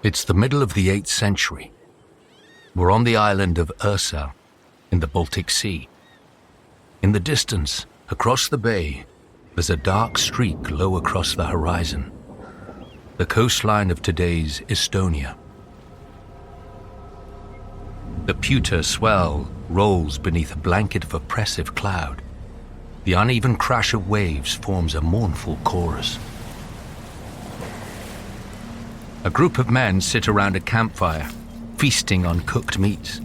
It's the middle of the 8th century. We're on the island of Eurasia in the Baltic Sea. In the distance, across the bay, there's a dark streak low across the horizon, the coastline of today's Estonia. The pewter swell rolls beneath a blanket of oppressive cloud. The uneven crash of waves forms a mournful chorus. A group of men sit around a campfire, feasting on cooked meats.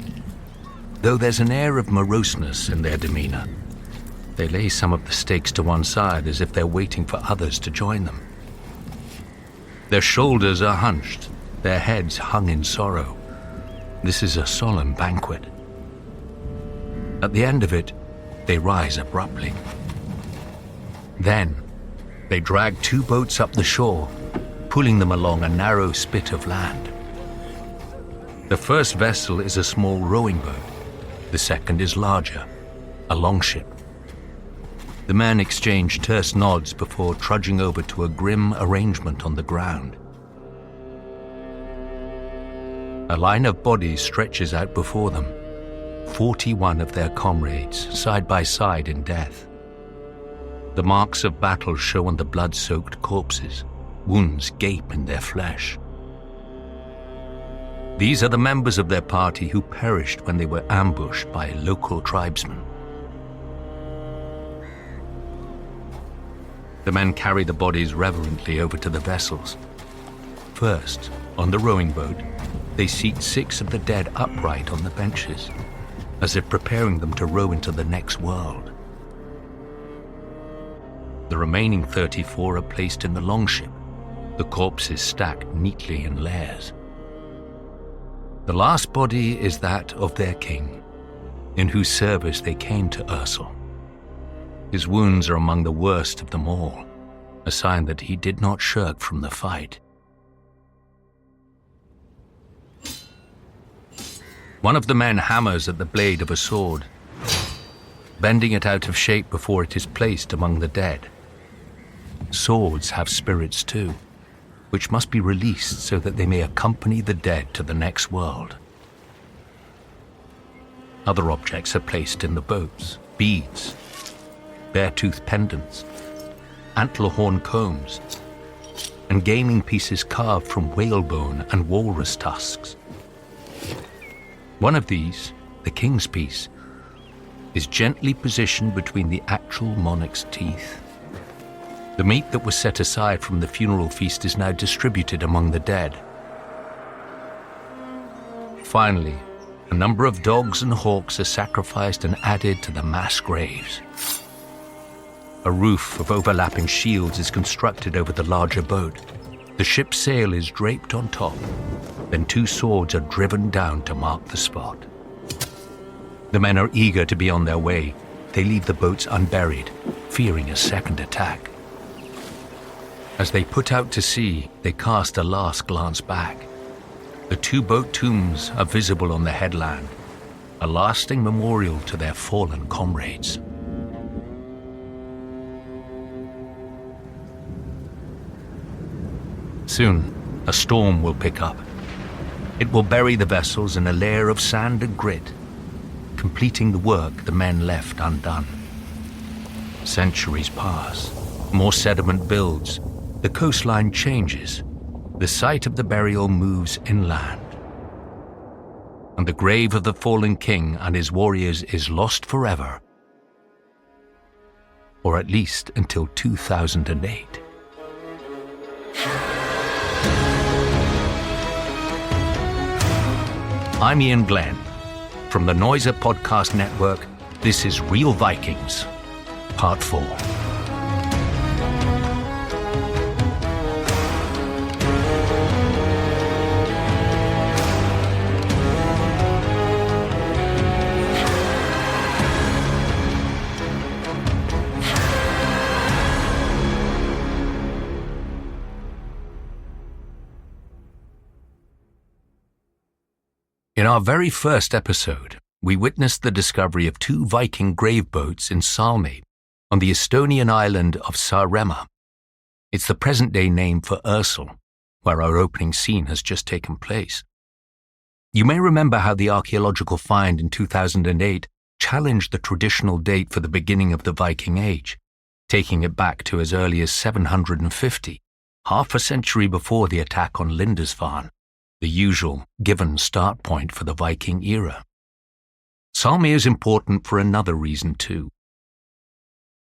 Though there's an air of moroseness in their demeanor, they lay some of the steaks to one side as if they're waiting for others to join them. Their shoulders are hunched, their heads hung in sorrow. This is a solemn banquet. At the end of it, they rise abruptly. Then, they drag 2 boats up the shore, pulling them along a narrow spit of land. The first vessel is a small rowing boat. The second is larger, a longship. The men exchange terse nods before trudging over to a grim arrangement on the ground. A line of bodies stretches out before them, 41 of their comrades side by side in death. The marks of battle show on the blood-soaked corpses. Wounds gape in their flesh. These are the members of their party who perished when they were ambushed by local tribesmen. The men carry the bodies reverently over to the vessels. First, on the rowing boat, they seat 6 of the dead upright on the benches, as if preparing them to row into the next world. The remaining 34 are placed in the longship, the corpses stacked neatly in layers. The last body is that of their king, in whose service they came to Ursel. His wounds are among the worst of them all, a sign that he did not shirk from the fight. One of the men hammers at the blade of a sword, bending it out of shape before it is placed among the dead. Swords have spirits too, which must be released so that they may accompany the dead to the next world. Other objects are placed in the boats: beads, bear-tooth pendants, antler horn combs, and gaming pieces carved from whalebone and walrus tusks. One of these, the king's piece, is gently positioned between the actual monarch's teeth. The meat that was set aside from the funeral feast is now distributed among the dead. Finally, a number of dogs and hawks are sacrificed and added to the mass graves. A roof of overlapping shields is constructed over the larger boat. The ship's sail is draped on top. Then 2 swords are driven down to mark the spot. The men are eager to be on their way. They leave the boats unburied, fearing a second attack. As they put out to sea, they cast a last glance back. The 2 boat tombs are visible on the headland, a lasting memorial to their fallen comrades. Soon, a storm will pick up. It will bury the vessels in a layer of sand and grit, completing the work the men left undone. Centuries pass, more sediment builds, the coastline changes, the site of the burial moves inland, and the grave of the fallen king and his warriors is lost forever, or at least until 2008. I'm Ian Glenn. From the Noiser Podcast Network, this is Real Vikings, Part 4. In our very first episode, we witnessed the discovery of 2 Viking grave boats in Salme, on the Estonian island of Saaremaa. It's the present-day name for Ursel, where our opening scene has just taken place. You may remember how the archaeological find in 2008 challenged the traditional date for the beginning of the Viking Age, taking it back to as early as 750, half a century before the attack on Lindisfarne, the usual given start point for the Viking era. Salmi is important for another reason too.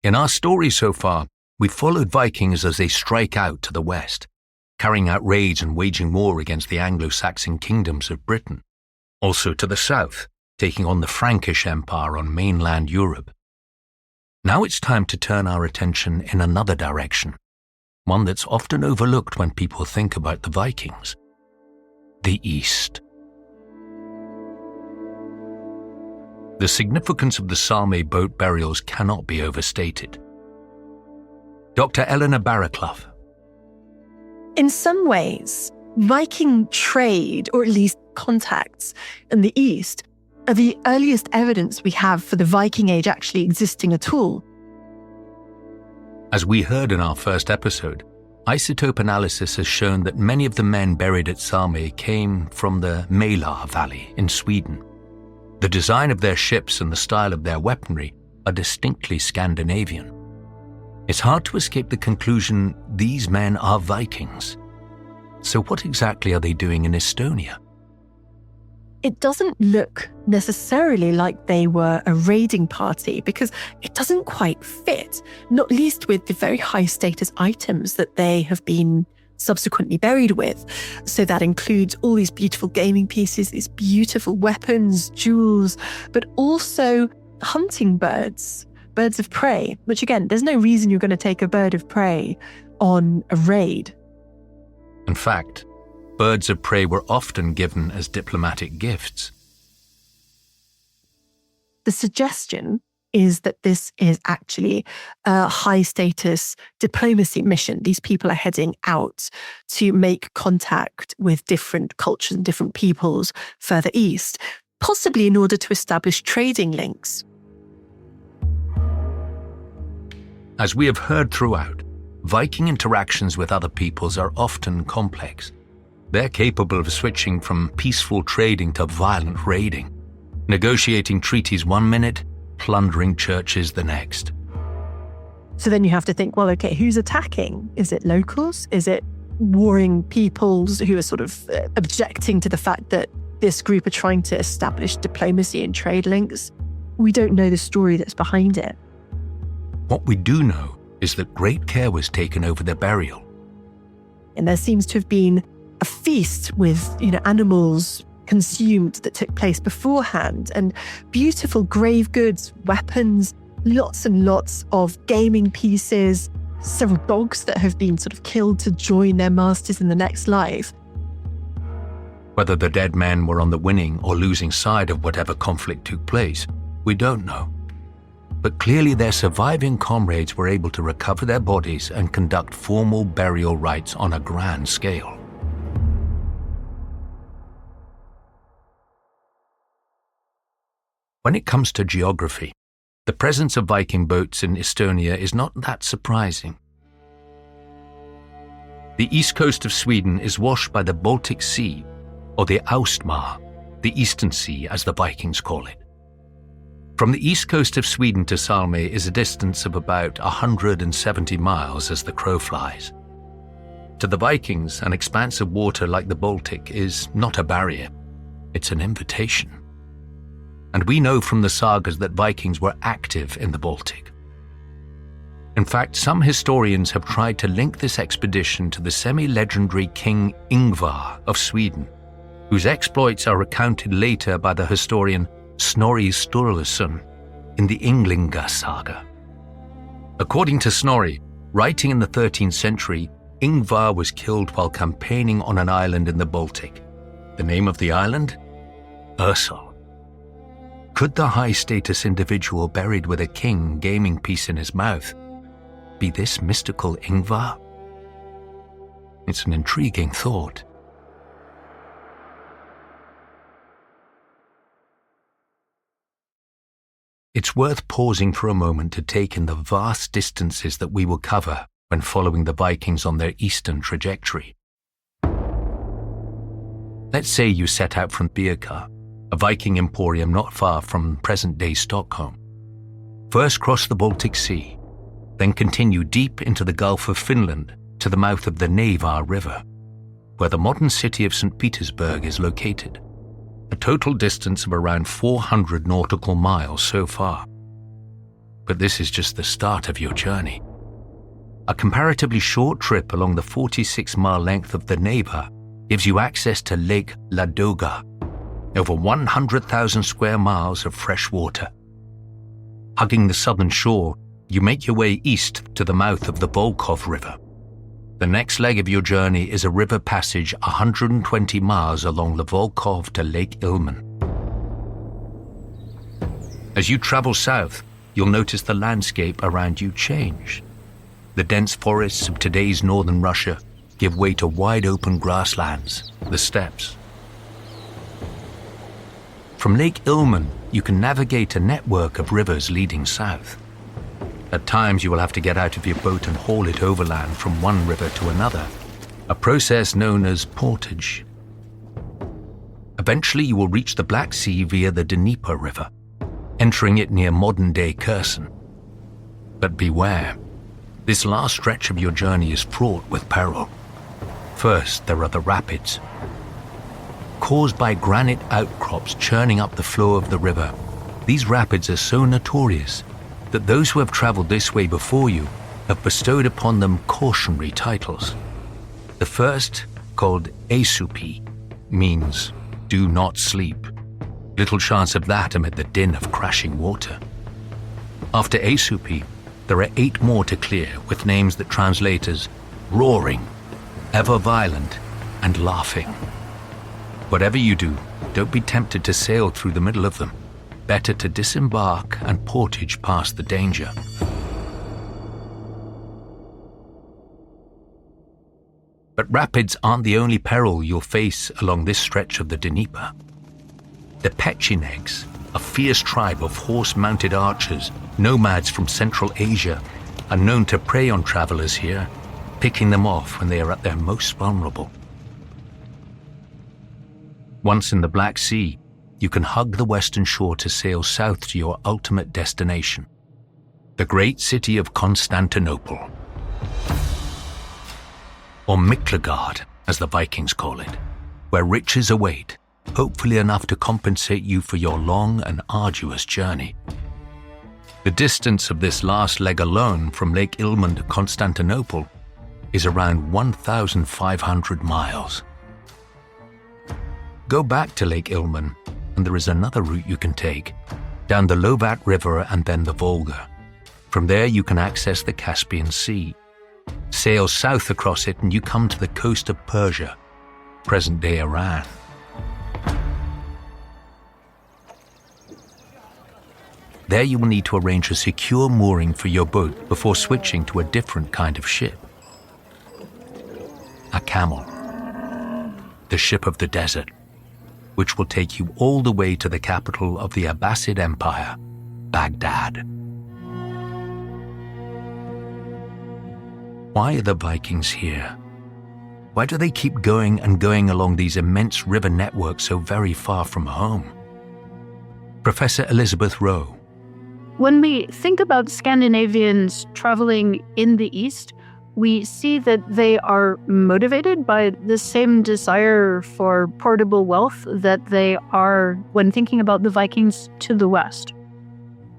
In our story so far, we've followed Vikings as they strike out to the west, carrying out raids and waging war against the Anglo-Saxon kingdoms of Britain. Also to the south, taking on the Frankish Empire on mainland Europe. Now it's time to turn our attention in another direction, one that's often overlooked when people think about the Vikings: the East. The significance of the Salmi boat burials cannot be overstated. Dr. Eleanor Barraclough. In some ways, Viking trade, or at least contacts in the East, are the earliest evidence we have for the Viking Age actually existing at all. As we heard in our first episode, isotope analysis has shown that many of the men buried at Salmi came from the Mälar Valley in Sweden. The design of their ships and the style of their weaponry are distinctly Scandinavian. It's hard to escape the conclusion these men are Vikings. So what exactly are they doing in Estonia? It doesn't look necessarily like they were a raiding party because it doesn't quite fit, not least with the very high status items that they have been subsequently buried with. So that includes all these beautiful gaming pieces, these beautiful weapons, jewels, but also hunting birds of prey, which again, there's no reason you're going to take a bird of prey on a raid. In fact, birds of prey were often given as diplomatic gifts. The suggestion is that this is actually a high-status diplomacy mission. These people are heading out to make contact with different cultures and different peoples further east, possibly in order to establish trading links. As we have heard throughout, Viking interactions with other peoples are often complex. They're capable of switching from peaceful trading to violent raiding, negotiating treaties one minute, plundering churches the next. So then you have to think, well, okay, who's attacking? Is it locals? Is it warring peoples who are sort of objecting to the fact that this group are trying to establish diplomacy and trade links? We don't know the story that's behind it. What we do know is that great care was taken over their burial. And there seems to have been a feast with, animals consumed that took place beforehand, and beautiful grave goods, weapons, lots and lots of gaming pieces, several dogs that have been sort of killed to join their masters in the next life. Whether the dead men were on the winning or losing side of whatever conflict took place, we don't know. But clearly their surviving comrades were able to recover their bodies and conduct formal burial rites on a grand scale. When it comes to geography, the presence of Viking boats in Estonia is not that surprising. The east coast of Sweden is washed by the Baltic Sea, or the Austmar, the Eastern Sea as the Vikings call it. From the east coast of Sweden to Salmi is a distance of about 170 miles as the crow flies. To the Vikings, an expanse of water like the Baltic is not a barrier, it's an invitation. And we know from the sagas that Vikings were active in the Baltic. In fact, some historians have tried to link this expedition to the semi-legendary King Ingvar of Sweden, whose exploits are recounted later by the historian Snorri Sturluson in the Ynglinga saga. According to Snorri, writing in the 13th century, Ingvar was killed while campaigning on an island in the Baltic. The name of the island? Ursel. Could the high-status individual buried with a king gaming piece in his mouth be this mystical Ingvar? It's an intriguing thought. It's worth pausing for a moment to take in the vast distances that we will cover when following the Vikings on their eastern trajectory. Let's say you set out from Birka, a Viking emporium not far from present-day Stockholm. First cross the Baltic Sea, then continue deep into the Gulf of Finland to the mouth of the Navar River, where the modern city of St. Petersburg is located, a total distance of around 400 nautical miles so far. But this is just the start of your journey. A comparatively short trip along the 46-mile length of the Navar gives you access to Lake Ladoga, over 100,000 square miles of fresh water. Hugging the southern shore, you make your way east to the mouth of the Volkhov River. The next leg of your journey is a river passage 120 miles along the Volkhov to Lake Ilmen. As you travel south, you'll notice the landscape around you change. The dense forests of today's northern Russia give way to wide-open grasslands, the steppes. From Lake Ilmen, you can navigate a network of rivers leading south. At times, you will have to get out of your boat and haul it overland from one river to another, a process known as portage. Eventually, you will reach the Black Sea via the Dnieper River, entering it near modern-day Kherson. But beware, this last stretch of your journey is fraught with peril. First, there are the rapids. Caused by granite outcrops churning up the flow of the river, these rapids are so notorious that those who have traveled this way before you have bestowed upon them cautionary titles. The first, called Asupi, means "do not sleep." Little chance of that amid the din of crashing water. After Asupi, there are 8 more to clear with names that translate as roaring, ever violent, and laughing. Whatever you do, don't be tempted to sail through the middle of them. Better to disembark and portage past the danger. But rapids aren't the only peril you'll face along this stretch of the Dnieper. The Pechenegs, a fierce tribe of horse-mounted archers, nomads from Central Asia, are known to prey on travelers here, picking them off when they are at their most vulnerable. Once in the Black Sea, you can hug the western shore to sail south to your ultimate destination, the great city of Constantinople, or Miklagard, as the Vikings call it, where riches await, hopefully enough to compensate you for your long and arduous journey. The distance of this last leg alone from Lake Ilmen to Constantinople is around 1,500 miles. Go back to Lake Ilmen, and there is another route you can take, down the Lovat River and then the Volga. From there you can access the Caspian Sea. Sail south across it and you come to the coast of Persia, present-day Iran. There you will need to arrange a secure mooring for your boat before switching to a different kind of ship. A camel, the ship of the desert, which will take you all the way to the capital of the Abbasid Empire, Baghdad. Why are the Vikings here? Why do they keep going and going along these immense river networks so very far from home? Professor Elizabeth Rowe. When we think about Scandinavians traveling in the East, we see that they are motivated by the same desire for portable wealth that they are when thinking about the Vikings to the West.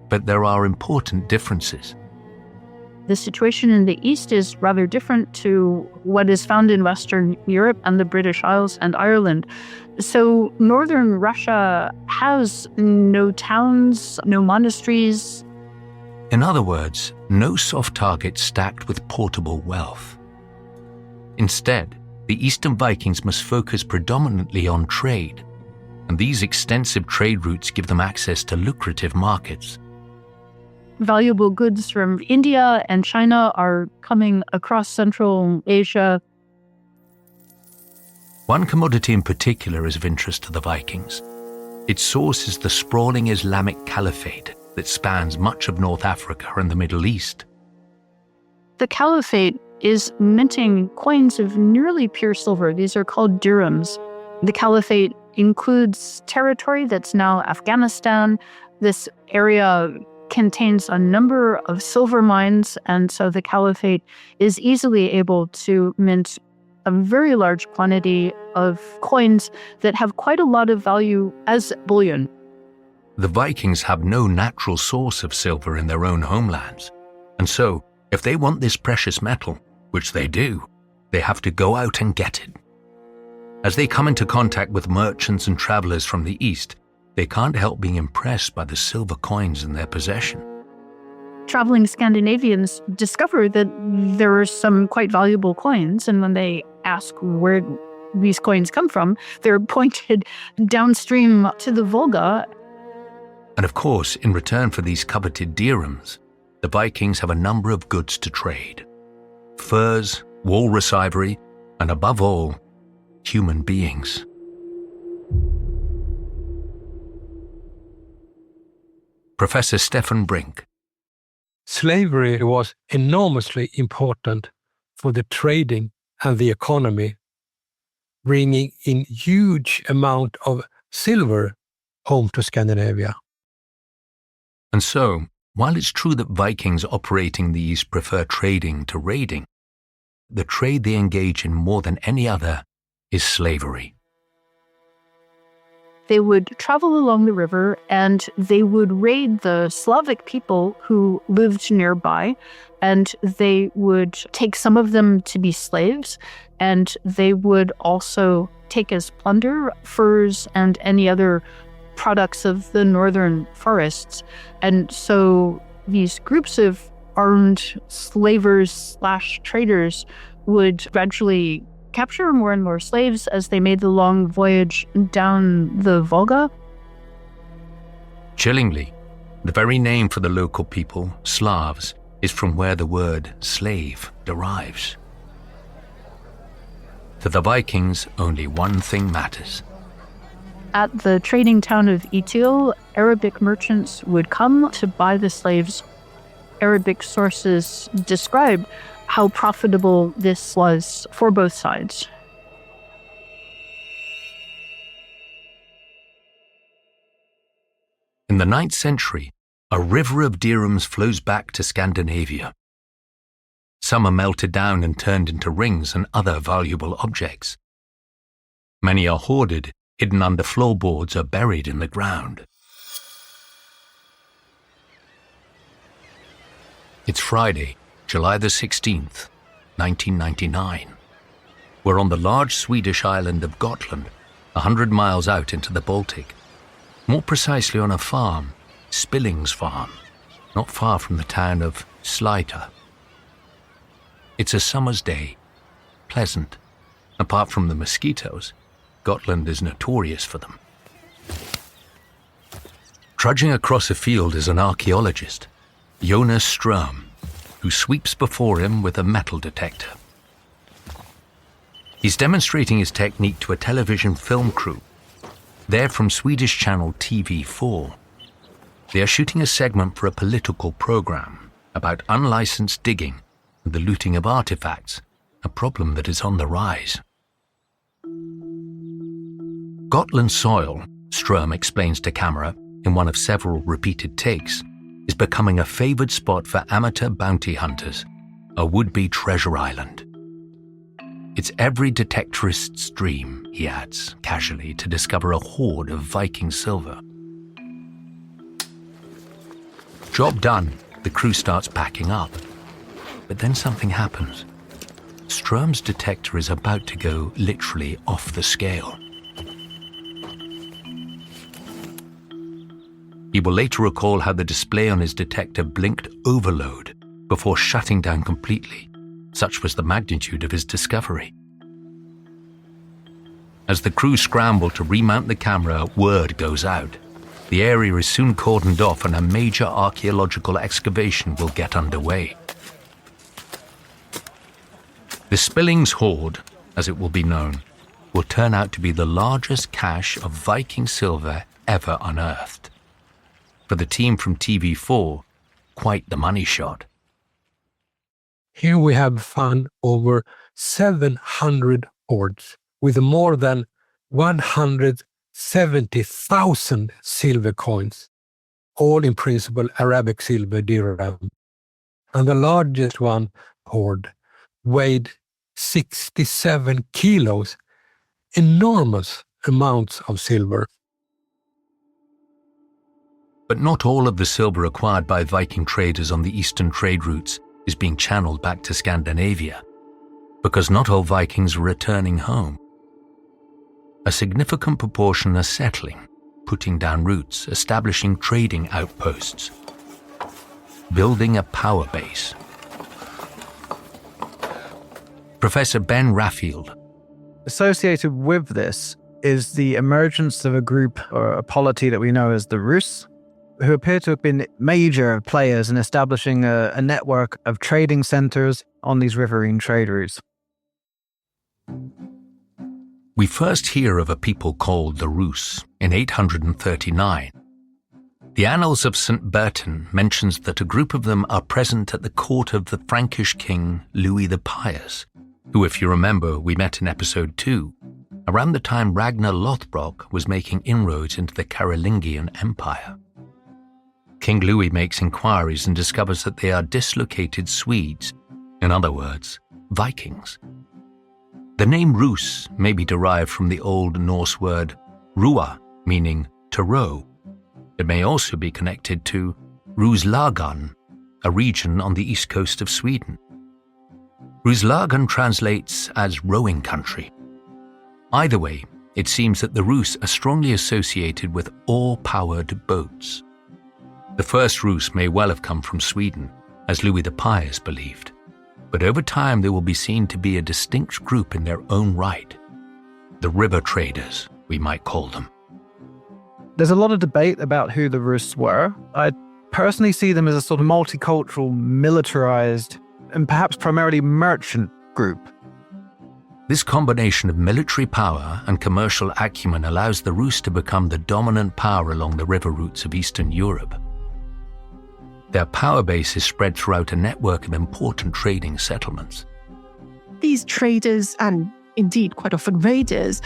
But there are important differences. The situation in the East is rather different to what is found in Western Europe and the British Isles and Ireland. So northern Russia has no towns, no monasteries. In other words, no soft target stacked with portable wealth. Instead, the Eastern Vikings must focus predominantly on trade, and these extensive trade routes give them access to lucrative markets. Valuable goods from India and China are coming across Central Asia. One commodity in particular is of interest to the Vikings. Its source is the sprawling Islamic Caliphate that spans much of North Africa and the Middle East. The Caliphate is minting coins of nearly pure silver. These are called dirhams. The caliphate includes territory that's now Afghanistan. This area contains a number of silver mines, and so the caliphate is easily able to mint a very large quantity of coins that have quite a lot of value as bullion. The Vikings have no natural source of silver in their own homelands, and so, if they want this precious metal, which they do, they have to go out and get it. As they come into contact with merchants and travelers from the east, they can't help being impressed by the silver coins in their possession. Traveling Scandinavians discover that there are some quite valuable coins, and when they ask where these coins come from, they're pointed downstream to the Volga. And of course, in return for these coveted dirhams, the Vikings have a number of goods to trade. Furs, walrus ivory, and above all, human beings. Professor Stefan Brink. Slavery was enormously important for the trading and the economy, bringing in huge amount of silver home to Scandinavia. And so, while it's true that Vikings operating the East prefer trading to raiding, the trade they engage in more than any other is slavery. They would travel along the river and they would raid the Slavic people who lived nearby, and they would take some of them to be slaves, and they would also take as plunder furs and any other products of the northern forests. And so these groups of armed slavers / traders would gradually capture more and more slaves as they made the long voyage down the Volga. Chillingly, the very name for the local people, Slavs, is from where the word slave derives. To the Vikings, only one thing matters. At the trading town of Itil, Arabic merchants would come to buy the slaves. Arabic sources describe how profitable this was for both sides. In the 9th century, a river of dirhams flows back to Scandinavia. Some are melted down and turned into rings and other valuable objects. Many are hoarded, hidden under floorboards, or buried in the ground. It's Friday, July the 16th, 1999. We're on the large Swedish island of Gotland, 100 miles out into the Baltic. More precisely on a farm, Spillings Farm, not far from the town of Slita. It's a summer's day, pleasant. Apart from the mosquitoes, Gotland is notorious for them. Trudging across a field is an archaeologist, Jonas Ström, who sweeps before him with a metal detector. He's demonstrating his technique to a television film crew. They're from Swedish channel TV4. They are shooting a segment for a political program about unlicensed digging and the looting of artifacts, a problem that is on the rise. Gotland soil, Ström explains to camera in one of several repeated takes, is becoming a favored spot for amateur bounty hunters, a would-be treasure island. It's every detectorist's dream, he adds, casually, to discover a hoard of Viking silver. Job done, the crew starts packing up. But then something happens. Ström's detector is about to go literally off the scale. He will later recall how the display on his detector blinked overload before shutting down completely. Such was the magnitude of his discovery. As the crew scramble to remount the camera, word goes out. The area is soon cordoned off and a major archaeological excavation will get underway. The Spillings hoard, as it will be known, will turn out to be the largest cache of Viking silver ever unearthed. For the team from TV4, quite the money shot. Here we have found over 700 hoards with more than 170,000 silver coins, all in principle Arabic silver dirham. And the largest one hoard weighed 67 kilos, enormous amounts of silver. But not all of the silver acquired by Viking traders on the eastern trade routes is being channeled back to Scandinavia, because not all Vikings are returning home. A significant proportion are settling, putting down roots, establishing trading outposts, building a power base. Professor Ben Raffield. Associated with this is the emergence of a group or a polity that we know as the Rus, who appear to have been major players in establishing a network of trading centers on these riverine trade routes. We first hear of a people called the Rus in 839. The Annals of St. Bertin mentions that a group of them are present at the court of the Frankish king Louis the Pious, who, if you remember, we met in episode 2, around the time Ragnar Lothbrok was making inroads into the Carolingian Empire. King Louis makes inquiries and discovers that they are dislocated Swedes, in other words, Vikings. The name Rus may be derived from the Old Norse word rua, meaning to row. It may also be connected to Roslagen, a region on the east coast of Sweden. Roslagen translates as rowing country. Either way, it seems that the Rus are strongly associated with oar-powered boats. The first Rus may well have come from Sweden, as Louis the Pious believed, but over time they will be seen to be a distinct group in their own right. The river traders, we might call them. There's a lot of debate about who the Rus were. I personally see them as a sort of multicultural, militarized, and perhaps primarily merchant group. This combination of military power and commercial acumen allows the Rus to become the dominant power along the river routes of Eastern Europe. Their power base is spread throughout a network of important trading settlements. These traders, and indeed quite often raiders,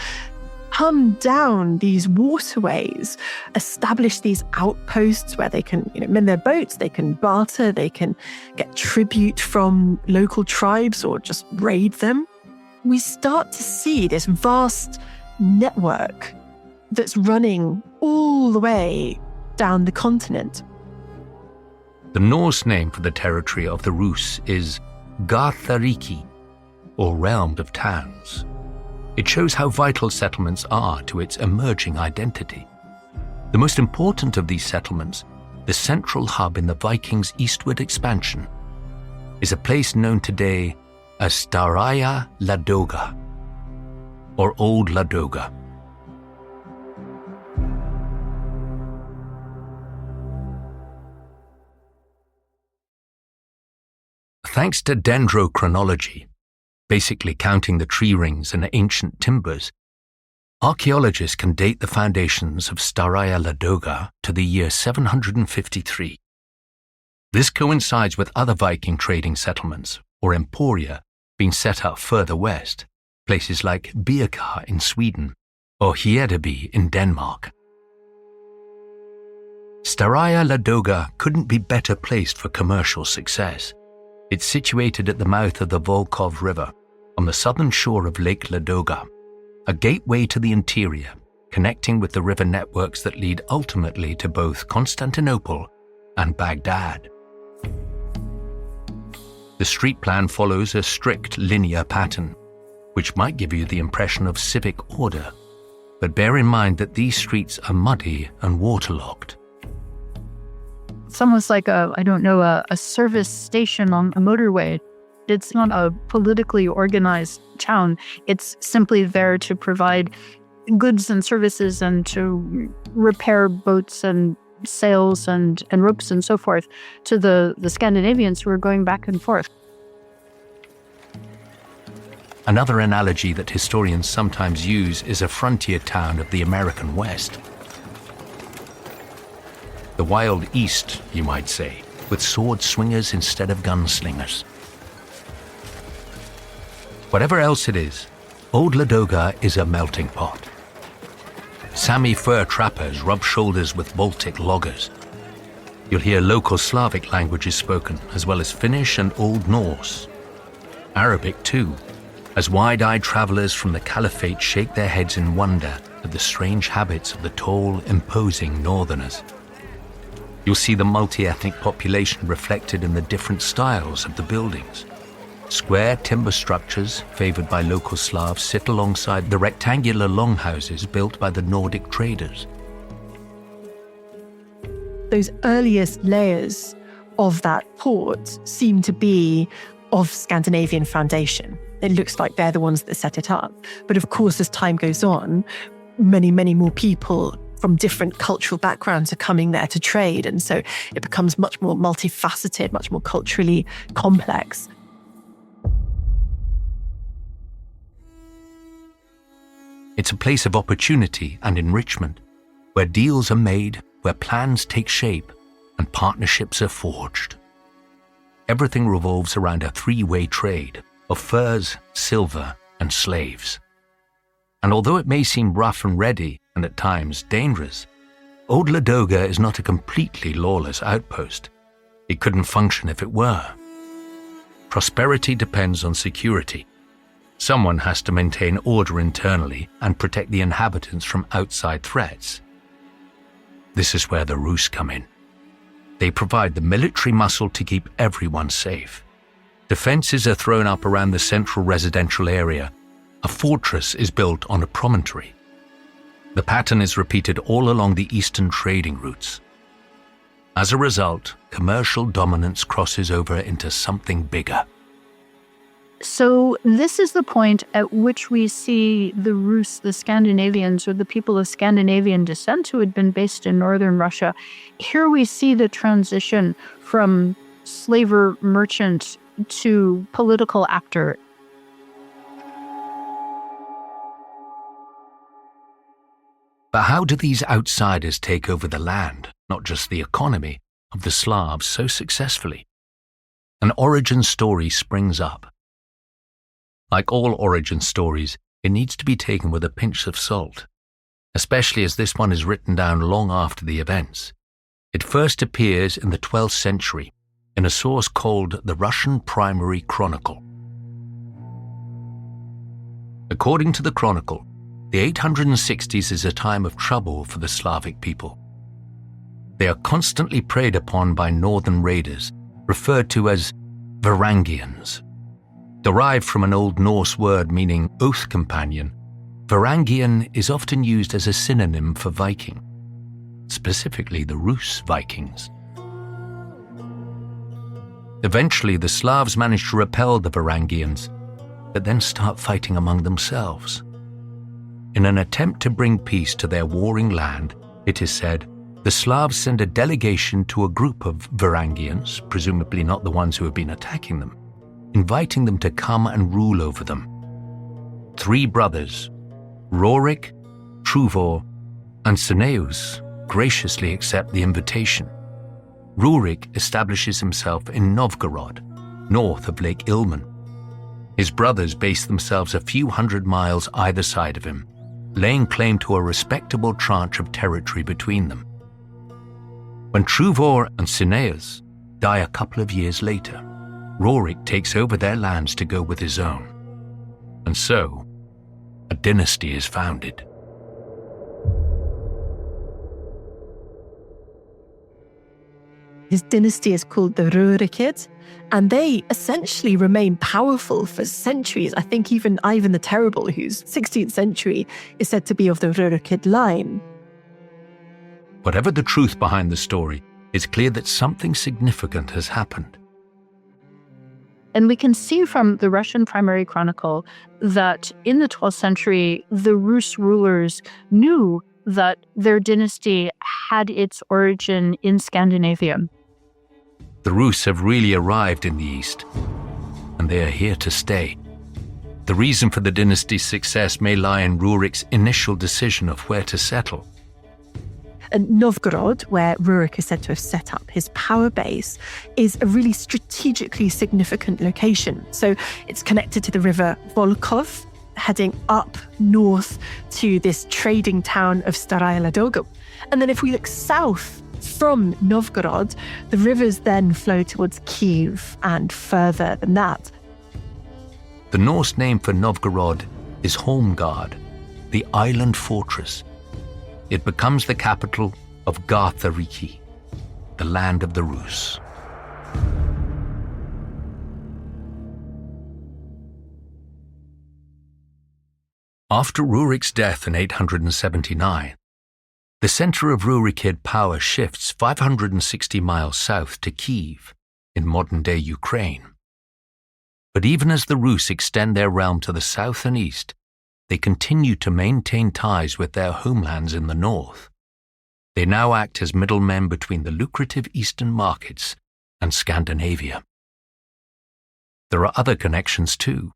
come down these waterways, establish these outposts where they can, mend their boats, they can barter, they can get tribute from local tribes or just raid them. We start to see this vast network that's running all the way down the continent. The Norse name for the territory of the Rus is Garthariki, or realm of towns. It shows how vital settlements are to its emerging identity. The most important of these settlements, the central hub in the Vikings' eastward expansion, is a place known today as Staraya Ladoga, or Old Ladoga. Thanks to dendrochronology, basically counting the tree rings and ancient timbers, archaeologists can date the foundations of Staraya Ladoga to the year 753. This coincides with other Viking trading settlements, or emporia, being set up further west, places like Birka in Sweden or Hedeby in Denmark. Staraya Ladoga couldn't be better placed for commercial success. It's situated at the mouth of the Volkhov River, on the southern shore of Lake Ladoga, a gateway to the interior, connecting with the river networks that lead ultimately to both Constantinople and Baghdad. The street plan follows a strict linear pattern, which might give you the impression of civic order, but bear in mind that these streets are muddy and waterlogged. It's almost like a service station on a motorway. It's not a politically organized town. It's simply there to provide goods and services and to repair boats and sails and ropes and so forth to the Scandinavians who are going back and forth. Another analogy that historians sometimes use is a frontier town of the American West. The Wild East, you might say, with sword swingers instead of gunslingers. Whatever else it is, Old Ladoga is a melting pot, Sami fur trappers rub shoulders with Baltic loggers. You'll hear local Slavic languages spoken, as well as Finnish and Old Norse. Arabic too, as wide-eyed travelers from the Caliphate shake their heads in wonder at the strange habits of the tall, imposing northerners. You'll see the multi-ethnic population reflected in the different styles of the buildings. Square timber structures favored by local Slavs sit alongside the rectangular longhouses built by the Nordic traders. Those earliest layers of that port seem to be of Scandinavian foundation. It looks like they're the ones that set it up. But of course, as time goes on, many, many more people from different cultural backgrounds are coming there to trade. And so it becomes much more multifaceted, much more culturally complex. It's a place of opportunity and enrichment, where deals are made, where plans take shape, and partnerships are forged. Everything revolves around a three-way trade of furs, silver, and slaves. And although it may seem rough and ready, and at times dangerous, Old Ladoga is not a completely lawless outpost. It couldn't function if it were. Prosperity depends on security. Someone has to maintain order internally and protect the inhabitants from outside threats. This is where the Rus come in. They provide the military muscle to keep everyone safe. Defenses are thrown up around the central residential area. A fortress is built on a promontory. The pattern is repeated all along the eastern trading routes. As a result, commercial dominance crosses over into something bigger. So this is the point at which we see the Rus, the Scandinavians, or the people of Scandinavian descent who had been based in northern Russia. Here we see the transition from slaver merchant to political actor. But how do these outsiders take over the land, not just the economy, of the Slavs so successfully? An origin story springs up. Like all origin stories, it needs to be taken with a pinch of salt, especially as this one is written down long after the events. It first appears in the 12th century in a source called the Russian Primary Chronicle. According to the Chronicle, the 860s is a time of trouble for the Slavic people. They are constantly preyed upon by northern raiders, referred to as Varangians. Derived from an Old Norse word meaning oath companion, Varangian is often used as a synonym for Viking, specifically the Rus Vikings. Eventually, the Slavs manage to repel the Varangians, but then start fighting among themselves. In an attempt to bring peace to their warring land, it is said, the Slavs send a delegation to a group of Varangians, presumably not the ones who have been attacking them, inviting them to come and rule over them. 3 brothers, Rorik, Truvor, and Sineus, graciously accept the invitation. Rurik establishes himself in Novgorod, north of Lake Ilmen. His brothers base themselves a few hundred miles either side of him, laying claim to a respectable tranche of territory between them. When Truvor and Sineus die a couple of years later, Rorik takes over their lands to go with his own. And so, a dynasty is founded. His dynasty is called the Rurikid, and they essentially remain powerful for centuries. I think even Ivan the Terrible, who's 16th century, is said to be of the Rurikid line. Whatever the truth behind the story, it's clear that something significant has happened. And we can see from the Russian Primary Chronicle that in the 12th century, the Rus rulers knew that their dynasty had its origin in Scandinavia. The Rus have really arrived in the East, and they are here to stay. The reason for the dynasty's success may lie in Rurik's initial decision of where to settle. And Novgorod, where Rurik is said to have set up his power base, is a really strategically significant location. So it's connected to the river Volkhov, heading up north to this trading town of Staraya Ladoga. And then if we look south from Novgorod, the rivers then flow towards Kyiv and further than that. The Norse name for Novgorod is Holmgard, the island fortress. It becomes the capital of Garthariki, the land of the Rus. After Rurik's death in 879, the center of Rurikid power shifts 560 miles south to Kyiv, in modern-day Ukraine. But even as the Rus extend their realm to the south and east, they continue to maintain ties with their homelands in the north. They now act as middlemen between the lucrative eastern markets and Scandinavia. There are other connections too.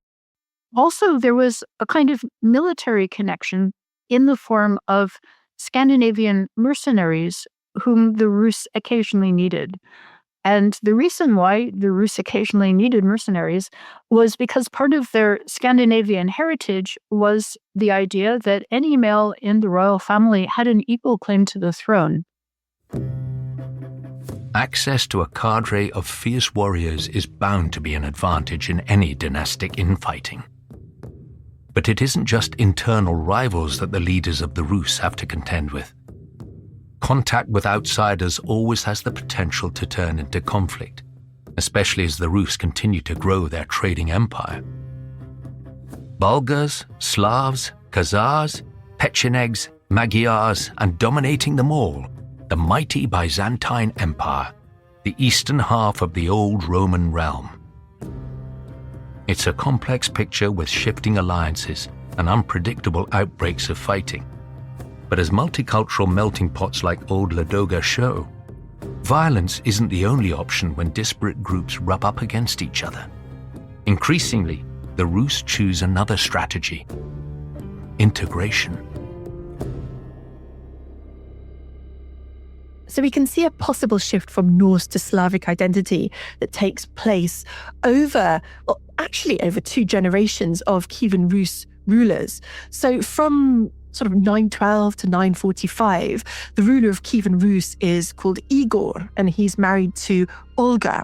Also, there was a kind of military connection in the form of Scandinavian mercenaries whom the Rus occasionally needed. And the reason why the Rus occasionally needed mercenaries was because part of their Scandinavian heritage was the idea that any male in the royal family had an equal claim to the throne. Access to a cadre of fierce warriors is bound to be an advantage in any dynastic infighting. But it isn't just internal rivals that the leaders of the Rus have to contend with. Contact with outsiders always has the potential to turn into conflict, especially as the Rus continue to grow their trading empire. Bulgars, Slavs, Khazars, Pechenegs, Magyars, and dominating them all, the mighty Byzantine Empire, the eastern half of the old Roman realm. It's a complex picture with shifting alliances and unpredictable outbreaks of fighting. But as multicultural melting pots like Old Ladoga show, violence isn't the only option when disparate groups rub up against each other. Increasingly, the Rus choose another strategy: integration. So we can see a possible shift from Norse to Slavic identity that takes place over 2 generations of Kievan Rus rulers. So from sort of 912 to 945, the ruler of Kievan Rus is called Igor, and he's married to Olga.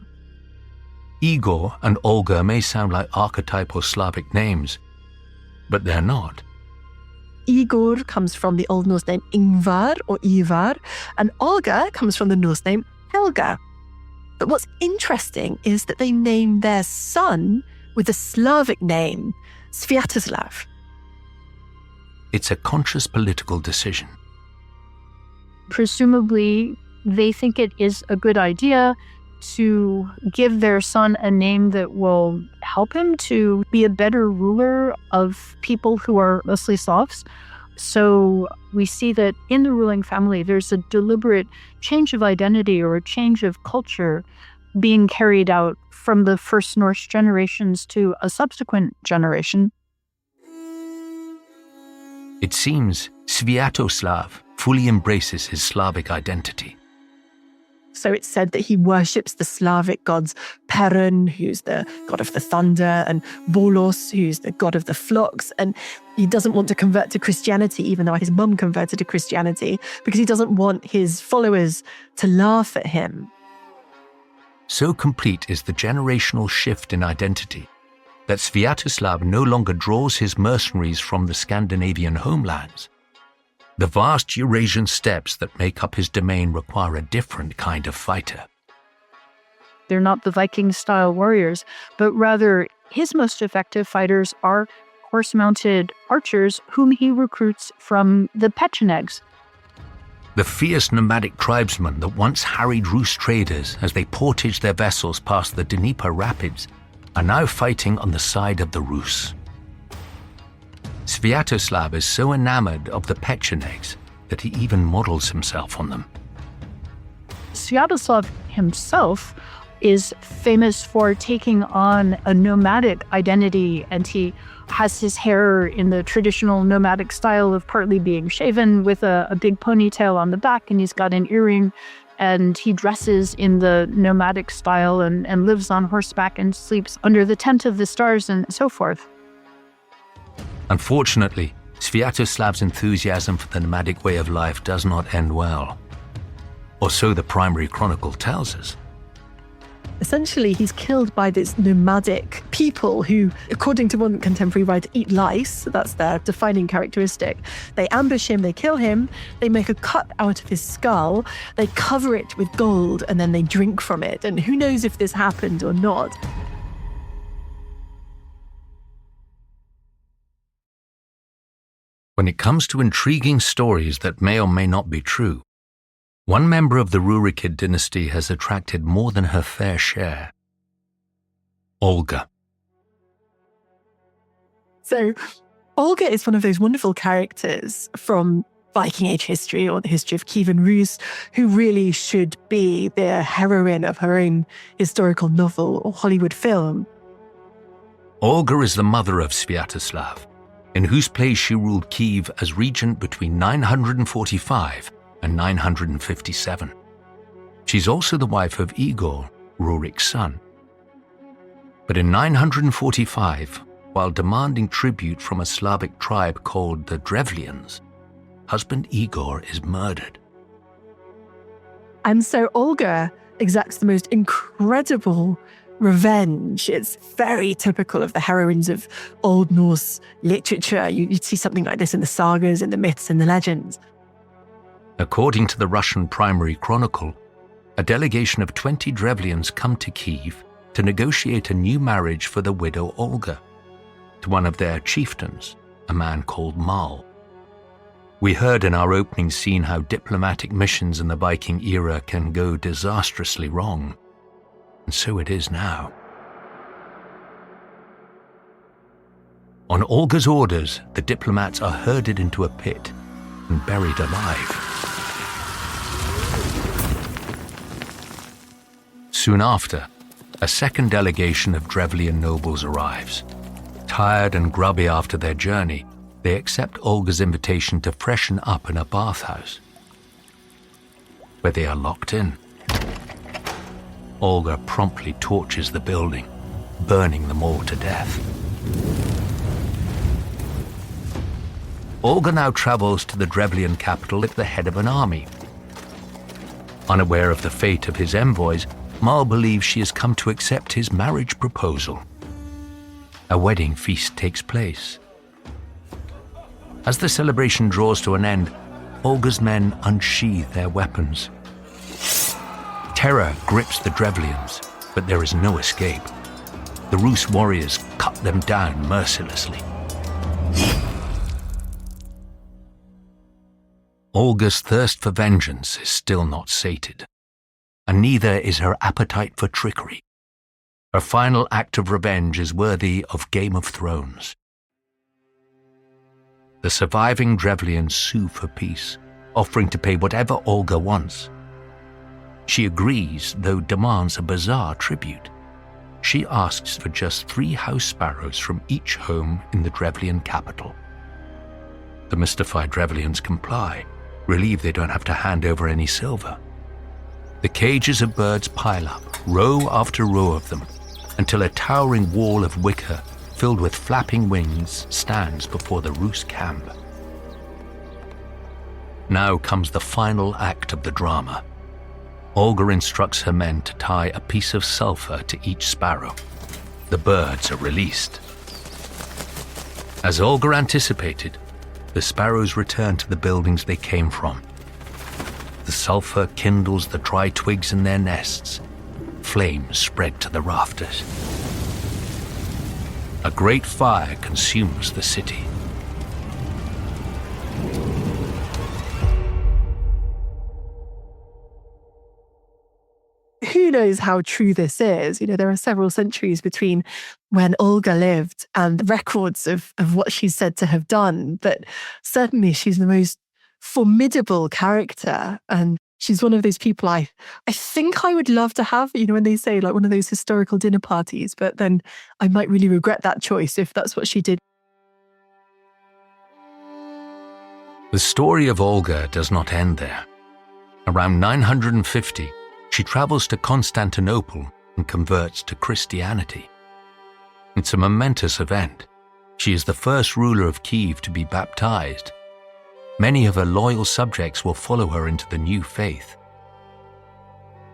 Igor and Olga may sound like archetypal Slavic names, but they're not. Igor comes from the Old Norse name Ingvar or Ivar, and Olga comes from the Norse name Helga. But what's interesting is that they named their son with a Slavic name, Sviatoslav. It's a conscious political decision. Presumably, they think it is a good idea to give their son a name that will help him to be a better ruler of people who are mostly Slavs. So we see that in the ruling family, there's a deliberate change of identity or a change of culture being carried out from the first Norse generations to a subsequent generation. It seems Sviatoslav fully embraces his Slavic identity. So it's said that he worships the Slavic gods Perun, who's the god of the thunder, and Volos, who's the god of the flocks. And he doesn't want to convert to Christianity, even though his mum converted to Christianity, because he doesn't want his followers to laugh at him. So complete is the generational shift in identity that Sviatoslav no longer draws his mercenaries from the Scandinavian homelands. The vast Eurasian steppes that make up his domain require a different kind of fighter. They're not the Viking-style warriors, but rather his most effective fighters are horse-mounted archers whom he recruits from the Pechenegs. The fierce nomadic tribesmen that once harried Rus traders as they portaged their vessels past the Dnieper rapids are now fighting on the side of the Rus. Sviatoslav is so enamored of the Pechenegs that he even models himself on them. Sviatoslav himself is famous for taking on a nomadic identity, and he has his hair in the traditional nomadic style of partly being shaven with a big ponytail on the back, and he's got an earring, and he dresses in the nomadic style and lives on horseback and sleeps under the tent of the stars and so forth. Unfortunately, Sviatoslav's enthusiasm for the nomadic way of life does not end well. Or so the primary chronicle tells us. Essentially, he's killed by this nomadic people who, according to one contemporary writer, eat lice. That's their defining characteristic. They ambush him, they kill him, they make a cut out of his skull, they cover it with gold, and then they drink from it. And who knows if this happened or not. When it comes to intriguing stories that may or may not be true, one member of the Rurikid dynasty has attracted more than her fair share. Olga. So, Olga is one of those wonderful characters from Viking Age history or the history of Kiev and Rus who really should be the heroine of her own historical novel or Hollywood film. Olga is the mother of Sviatoslav, in whose place she ruled Kyiv as regent between 945 and 957. She's also the wife of Igor, Rurik's son. But in 945, while demanding tribute from a Slavic tribe called the Drevlians, husband Igor is murdered. And so Olga exacts the most incredible revenge. It's very typical of the heroines of Old Norse literature. You'd see something like this in the sagas, in the myths, and the legends. According to the Russian primary chronicle, a delegation of 20 Drevlians come to Kyiv to negotiate a new marriage for the widow Olga to one of their chieftains, a man called Mal. We heard in our opening scene how diplomatic missions in the Viking era can go disastrously wrong, and so it is now. On Olga's orders, the diplomats are herded into a pit and buried alive. Soon after, a second delegation of Drevlian nobles arrives. Tired and grubby after their journey, they accept Olga's invitation to freshen up in a bathhouse, where they are locked in. Olga promptly torches the building, burning them all to death. Olga now travels to the Drevlian capital at the head of an army. Unaware of the fate of his envoys, Mal believes she has come to accept his marriage proposal. A wedding feast takes place. As the celebration draws to an end, Olga's men unsheathe their weapons. Terror grips the Drevlians, but there is no escape. The Rus warriors cut them down mercilessly. Olga's thirst for vengeance is still not sated, and neither is her appetite for trickery. Her final act of revenge is worthy of Game of Thrones. The surviving Drevlians sue for peace, offering to pay whatever Olga wants. She agrees, though demands a bizarre tribute. She asks for just 3 house sparrows from each home in the Drevlian capital. The mystified Drevlians comply, relieved they don't have to hand over any silver. The cages of birds pile up, row after row of them, until a towering wall of wicker filled with flapping wings stands before the Rus camp. Now comes the final act of the drama. Olga instructs her men to tie a piece of sulfur to each sparrow. The birds are released. As Olga anticipated, the sparrows return to the buildings they came from. The sulfur kindles the dry twigs in their nests. Flames spread to the rafters. A great fire consumes the city. Who knows how true this is? There are several centuries between when Olga lived and records of what she's said to have done. But certainly she's the most formidable character. And she's one of those people I think I would love to have, when they say like one of those historical dinner parties. But then I might really regret that choice if that's what she did. The story of Olga does not end there. Around 950, she travels to Constantinople and converts to Christianity. It's a momentous event. She is the first ruler of Kyiv to be baptized. Many of her loyal subjects will follow her into the new faith.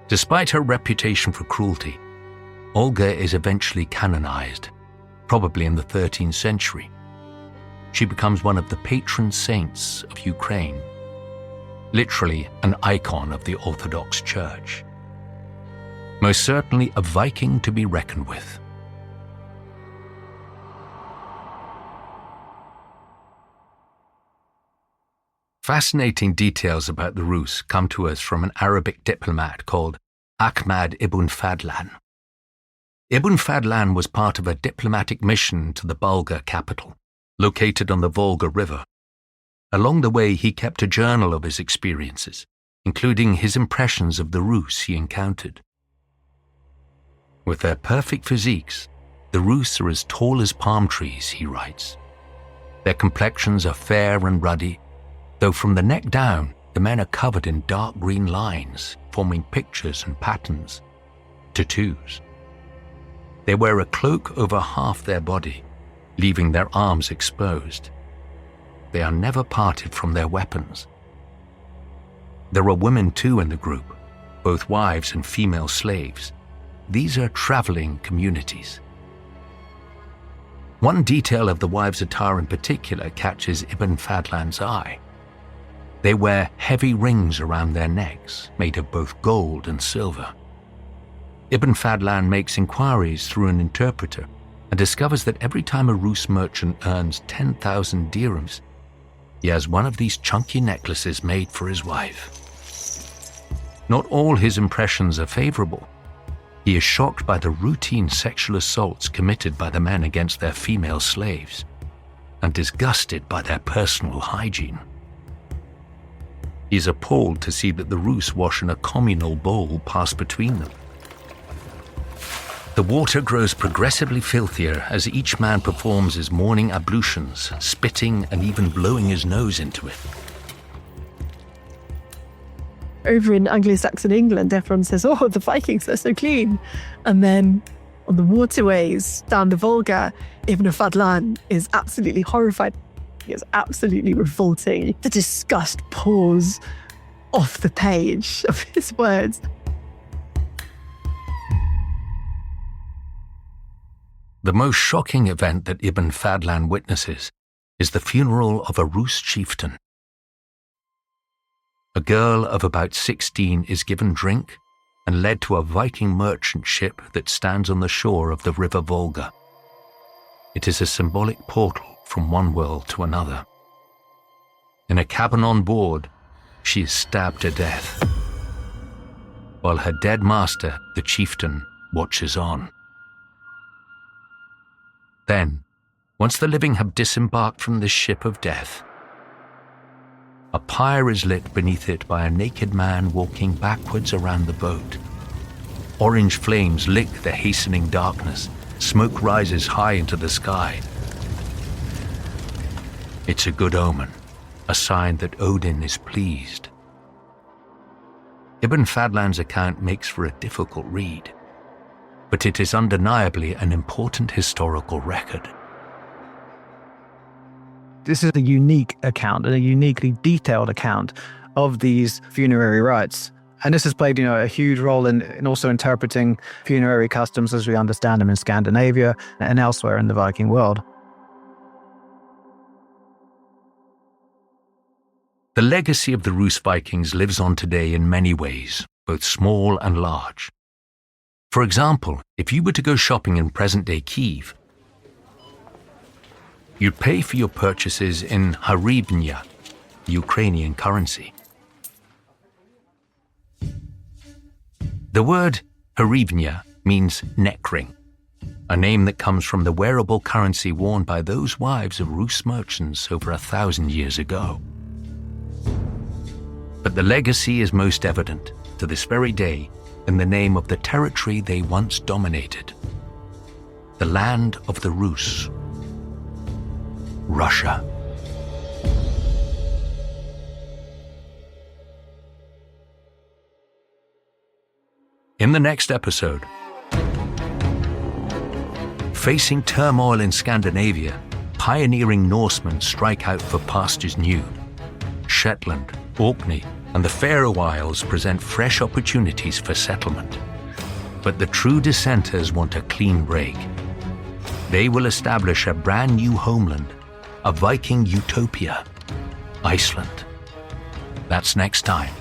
Despite her reputation for cruelty, Olga is eventually canonized, probably in the 13th century. She becomes one of the patron saints of Ukraine, literally an icon of the Orthodox Church. Most certainly a Viking to be reckoned with. Fascinating details about the Rus come to us from an Arabic diplomat called Ahmad ibn Fadlan. Ibn Fadlan was part of a diplomatic mission to the Bulgar capital, located on the Volga River. Along the way, he kept a journal of his experiences, including his impressions of the Rus he encountered. With their perfect physiques, the Rus are as tall as palm trees, he writes. Their complexions are fair and ruddy, though from the neck down, the men are covered in dark green lines, forming pictures and patterns, tattoos. They wear a cloak over half their body, leaving their arms exposed. They are never parted from their weapons. There are women too in the group, both wives and female slaves. These are traveling communities. One detail of the wives' attire in particular catches Ibn Fadlan's eye. They wear heavy rings around their necks, made of both gold and silver. Ibn Fadlan makes inquiries through an interpreter and discovers that every time a Rus merchant earns 10,000 dirhams, he has one of these chunky necklaces made for his wife. Not all his impressions are favorable. He is shocked by the routine sexual assaults committed by the men against their female slaves, and disgusted by their personal hygiene. He is appalled to see that the Rus wash in a communal bowl passed between them. The water grows progressively filthier as each man performs his morning ablutions, spitting and even blowing his nose into it. Over in Anglo-Saxon England, everyone says, oh, the Vikings are so clean. And then on the waterways down the Volga, Ibn Fadlan is absolutely horrified. It's absolutely revolting. The disgust pours off the page of his words. The most shocking event that Ibn Fadlan witnesses is the funeral of a Rus chieftain. A girl of about 16 is given drink and led to a Viking merchant ship that stands on the shore of the river Volga. It is a symbolic portal from one world to another. In a cabin on board, she is stabbed to death, while her dead master, the chieftain, watches on. Then, once the living have disembarked from this ship of death, a pyre is lit beneath it by a naked man walking backwards around the boat. Orange flames lick the hastening darkness. Smoke rises high into the sky. It's a good omen, a sign that Odin is pleased. Ibn Fadlan's account makes for a difficult read, but it is undeniably an important historical record. This is a unique account and a uniquely detailed account of these funerary rites. And this has played, a huge role in also interpreting funerary customs as we understand them in Scandinavia and elsewhere in the Viking world. The legacy of the Rus Vikings lives on today in many ways, both small and large. For example, if you were to go shopping in present-day Kyiv, you'd pay for your purchases in hryvnia, Ukrainian currency. The word hryvnia means neck ring, a name that comes from the wearable currency worn by those wives of Rus merchants over 1,000 years ago. But the legacy is most evident, to this very day, in the name of the territory they once dominated, the land of the Rus, Russia. In the next episode, facing turmoil in Scandinavia, pioneering Norsemen strike out for pastures new. Shetland, Orkney, and the Faroe Isles present fresh opportunities for settlement. But the true dissenters want a clean break. They will establish a brand new homeland, a Viking utopia, Iceland. That's next time.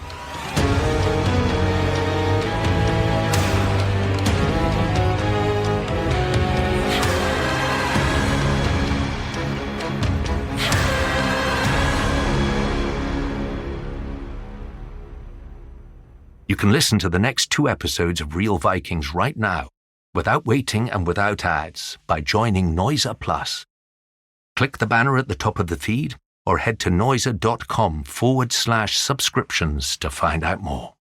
You can listen to the next 2 episodes of Real Vikings right now, without waiting and without ads, by joining Noiser Plus. Click the banner at the top of the feed or head to noiser.com/subscriptions to find out more.